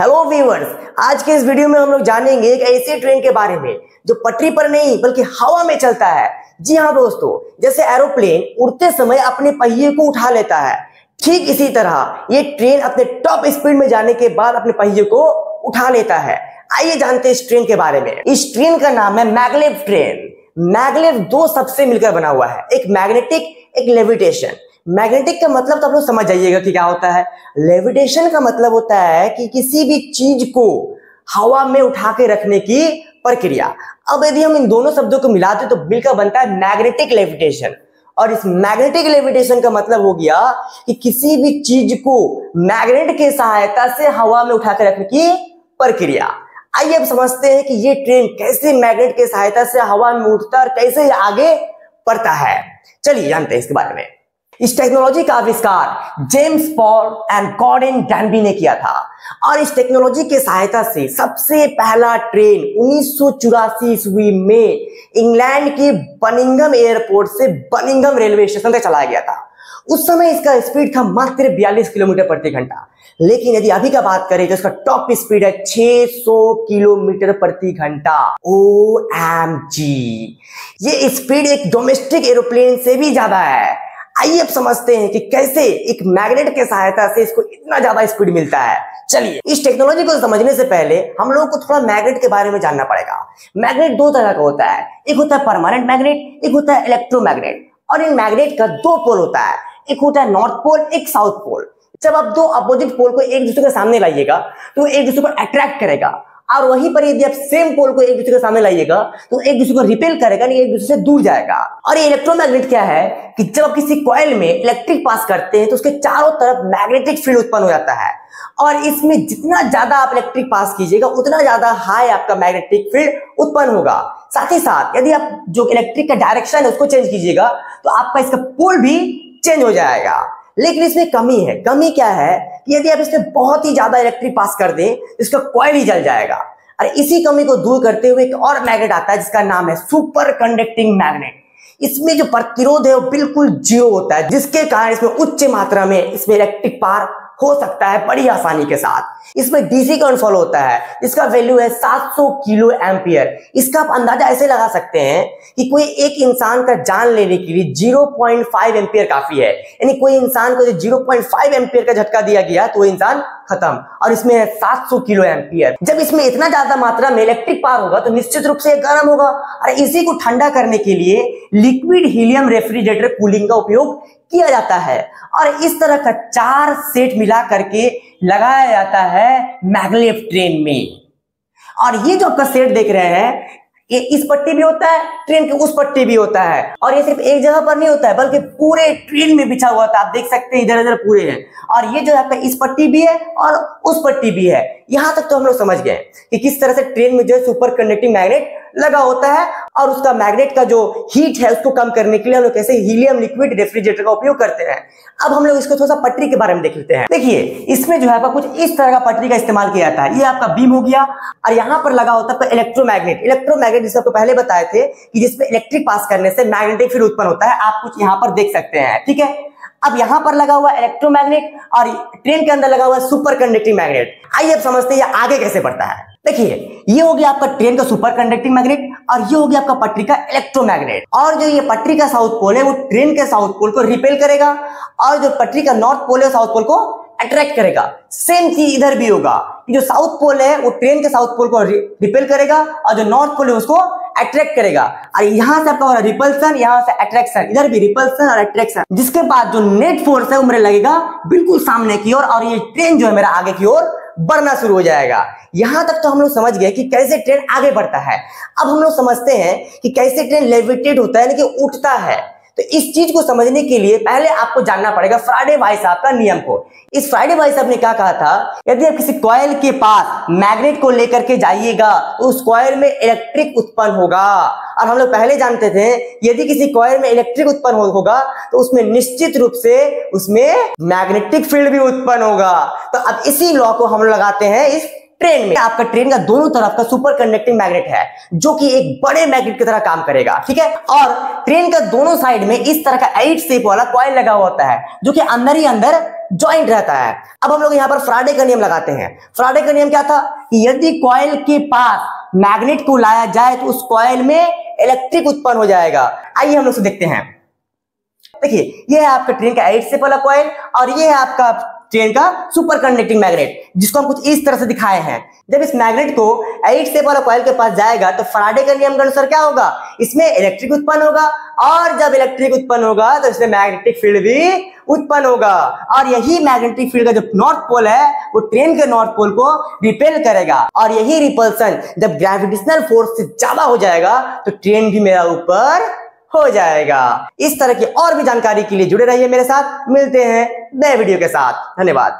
Hello viewers, आज के इस वीडियो में हम लोग जानेंगे एक ऐसे ट्रेन के बारे में जो पटरी पर नहीं बल्कि हवा में चलता है। जी हाँ दोस्तों, जैसे एरोप्लेन उड़ते समय अपने पहिए को उठा लेता है, ठीक इसी तरह ये ट्रेन अपने टॉप स्पीड में जाने के बाद अपने पहिए को उठा लेता है। आइए जानते हैं इस ट्रेन के बारे में। इस ट्रेन का नाम है मैगलेव ट्रेन। मैगलेव दो सबसे मिलकर बना हुआ है, एक मैग्नेटिक एक लेविटेशन। मैग्नेटिक का मतलब तो आप लोग समझ जाइएगा कि क्या होता है। लेविटेशन का मतलब होता है कि किसी भी चीज को हवा में उठा के रखने की प्रक्रिया। अब यदि हम इन दोनों शब्दों को मिलाते तो मिलकर बनता है मैग्नेटिक लेविटेशन। और इस मैग्नेटिक लेविटेशन का मतलब हो गया कि किसी भी चीज को मैग्नेट की सहायता से हवा में उठा के रखने की प्रक्रिया। आइए अब समझते हैं कि ये ट्रेन कैसे मैग्नेट की सहायता से हवा में उठता है और कैसे आगे बढ़ता है। चलिए जानते हैं इसके बारे में। इस टेक्नोलॉजी का आविष्कार James Paul and Gordon Danby ने किया था और इस टेक्नोलॉजी के सहायता से सबसे पहला ट्रेन 1984 ईस्वी में इंग्लैंड के बर्मिंघम एयरपोर्ट से बर्मिंघम रेलवे स्टेशन तक चलाया गया था। उस समय इसका स्पीड था मात्र 42 किलोमीटर प्रति घंटा, लेकिन यदि अभी का बात करें तो इसका टॉप स्पीड है 600 किलोमीटर प्रति घंटा। OMG, ये स्पीड एक डोमेस्टिक एरोप्लेन से भी ज्यादा है। आइए अब समझते हैं कि कैसे एक मैग्नेट के सहायता से इसको इतना ज्यादा स्पीड मिलता है। चलिए, इस टेक्नोलॉजी को समझने से पहले हम लोगों को थोड़ा मैग्नेट के बारे में जानना पड़ेगा। मैग्नेट दो तरह का होता है, एक होता है परमानेंट मैग्नेट, एक होता है इलेक्ट्रोमैग्नेट। और इन मैग्नेट का दो पोल होता है, एक होता है नॉर्थ पोल, एक साउथ पोल। जब आप दो अपोजिट पोल को एक दूसरे के सामने लाइएगा तो एक दूसरे को अट्रैक्ट करेगा, और वहीं पर यदि आप सेम पोल को एक दूसरे के सामने लाइएगा तो एक दूसरे को रिपेल करेगा, नहीं एक दूसरे से दूर जाएगा। और ये इलेक्ट्रोमैग्नेट क्या है कि जब आप किसी कॉइल में इलेक्ट्रिक पास करते हैं तो उसके चारों तरफ मैग्नेटिक फील्ड उत्पन्न हो जाता है, और इसमें जितना ज्यादा आप इलेक्ट्रिक पास कीजिएगा उतना ज्यादा हाई आपका मैग्नेटिक फील्ड उत्पन्न होगा। साथ ही साथ यदि आप जो इलेक्ट्रिक का डायरेक्शन है उसको चेंज कीजिएगा तो आपका इसका पोल भी चेंज हो जाएगा। लेकिन इसमें कमी है। कमी क्या है कि यदि आप इसमें बहुत ही ज्यादा इलेक्ट्रिक पास कर दें तो इसका कॉइल ही जल जाएगा। और इसी कमी को दूर करते हुए एक और मैग्नेट आता है जिसका नाम है सुपर कंडक्टिंग मैग्नेट। इसमें जो प्रतिरोध है वो बिल्कुल जीरो होता है, जिसके कारण इसमें उच्च मात्रा में इसमें इलेक्ट्रिक पावर हो सकता है बड़ी आसानी के साथ। इसमें डीसी करंट फॉलो होता है, इसका वैल्यू है 700 किलो एम्पियर। इसका आप अंदाजा ऐसे लगा सकते हैं कि कोई एक इंसान का जान लेने के लिए 0.5 एम्पियर काफी है। यानी कोई इंसान को 0.5 एम्पियर का झटका दिया गया तो वो इंसान खत्म। और इसमें है 700 किलो एम्पियर। जब इसमें इतना ज्यादा मात्रा में इलेक्ट्रिक पावर होगा तो निश्चित रूप से गर्म होगा, और इसी को ठंडा करने के लिए लिक्विड हीलियम रेफ्रिजरेटर कूलिंग का उपयोग किया जाता है। और इस तरह का 4 सेट मिला करके लगाया जाता है मैगलेव ट्रेन में। और ये जो आपका सेट देख रहे हैं, ये इस पट्टी भी होता है, ट्रेन के उस पट्टी भी होता है, और ये सिर्फ एक जगह पर नहीं होता है बल्कि पूरे ट्रेन में बिछा हुआ होता है। आप देख सकते हैं इधर इधर पूरे हैं, और ये जो आपका इस पट्टी भी है और उस पट्टी भी है। यहां तक तो हम लोग समझ गए कि किस तरह से ट्रेन में जो है सुपर कंडक्टिंग मैग्नेट लगा होता है, और उसका मैग्नेट का जो हीट है उसको कम करने के लिए हम लोग कैसे हीलियम लिक्विड रेफ्रिजरेटर का उपयोग करते हैं। अब हम लोग इसको थोड़ा सा पटरी के बारे में देख लेते हैं। देखिए, इसमें जो है आपका कुछ इस तरह का पटरी का इस्तेमाल किया जाता है। ये आपका बीम हो गया, और यहाँ पर लगा होता है आपका इलेक्ट्रोमैग्नेट। इलेक्ट्रोमैग्नेट जिसे आपको पहले बताए थे कि जिसमें इलेक्ट्रिक पास करने से मैग्नेटिक फील्ड उत्पन्न होता है, आप कुछ यहाँ पर देख सकते हैं। ठीक है, अब यहां पर लगा हुआ इलेक्ट्रोमैग्नेट और ट्रेन के अंदर लगा हुआ सुपर कंडक्टिंग मैग्नेट। आइए अब समझते हैं ये आगे कैसे बढ़ता है। देखिए, ये हो गया आपका ट्रेन का सुपर कंडक्टिंग मैग्नेट, और ये हो गया आपका पटरी का इलेक्ट्रोमैग्नेट। और जो ये पटरी का साउथ पोल है वो ट्रेन के साउथ पोल को रिपेल करेगा, और जो पटरी का नॉर्थ पोल है साउथ पोल को अट्रैक्ट करेगा। सेम चीज इधर भी होगा कि जो साउथ पोल है वो ट्रेन के साउथ पोल को रिपेल करेगा, और जो नॉर्थ पोल है उसको अट्रैक्ट करेगा। और यहां से आपका हो रहा है रिपल्सन, यहां से अट्रैक्शन, इधर भी रिपल्सन और अट्रैक्शन, जिसके बाद जो नेट फोर्स है वो मेरे लगेगा बिल्कुल सामने की ओर, और ये ट्रेन जो है मेरा आगे की ओर बढ़ना शुरू हो जाएगा। यहां तक तो हम लोग समझ गए कि कैसे ट्रेन आगे बढ़ता है। अब हम लोग समझते हैं कि कैसे ट्रेन लेविटेट होता है, यानी कि उठता है। तो इस चीज को समझने के लिए पहले आपको जानना पड़ेगा फ्राडे भाई साहब का नियम को। इस फ्राडे भाई साहब ने क्या कहा था, यदि आप किसी कॉइल के पास मैग्नेट को लेकर के जाइएगा तो उस कॉइल में इलेक्ट्रिक उत्पन्न होगा। और हम लोग पहले जानते थे यदि किसी कॉइल में इलेक्ट्रिक उत्पन्न होगा तो उसमें निश्चित रूप से उसमें मैग्नेटिक फील्ड भी उत्पन्न होगा। तो अब इसी लॉ को हम लोग लगाते हैं इस ट्रेन में आपका ट्रेन का दोनों तरफ का सुपर कंडक्टिंग मैग्नेट है जो कि एक बड़े मैग्नेट की तरह काम करेगा, ठीक है। और ट्रेन का दोनों साइड में इस तरह का 8 शेप वाला कॉइल लगा हुआ होता है जो कि अंदर ही अंदर ज्वाइंट रहता है। अब हम लोग यहाँ पर फ्राडे का नियम लगाते हैं। फ्राडे का नियम क्या था कि यदि कॉइल के पास मैग्नेट को लाया जाए तो उस कॉइल में इलेक्ट्रिक उत्पन्न हो जाएगा। आइए हम लोग से देखते हैं। देखिए, ये है आपका ट्रेन का 8 शेप वाला कॉइल और ये है आपका ट्रेन का सुपर कंडक्टिंग मैग्नेट, जिसको हम कुछ इस तरह से दिखाए हैं। जब इस मैग्नेट को 8 शेप वाला कॉइल के पास जाएगा तो फैराडे के नियम के अनुसार क्या होगा, इसमें इलेक्ट्रिक उत्पन्न होगा और जब इलेक्ट्रिक उत्पन्न होगा तो इसमें मैग्नेटिक फील्ड भी उत्पन्न होगा और यही मैग्नेटिक फील्ड का जो नॉर्थ पोल है वो ट्रेन के नॉर्थ पोल को रिपेल करेगा और यही रिपल्सन जब ग्रेविटेशनल फोर्स से ज्यादा हो जाएगा तो ट्रेन भी मेरा ऊपर हो जाएगा। इस तरह की और भी जानकारी के लिए जुड़े रहिए मेरे साथ। मिलते हैं नए वीडियो के साथ। धन्यवाद।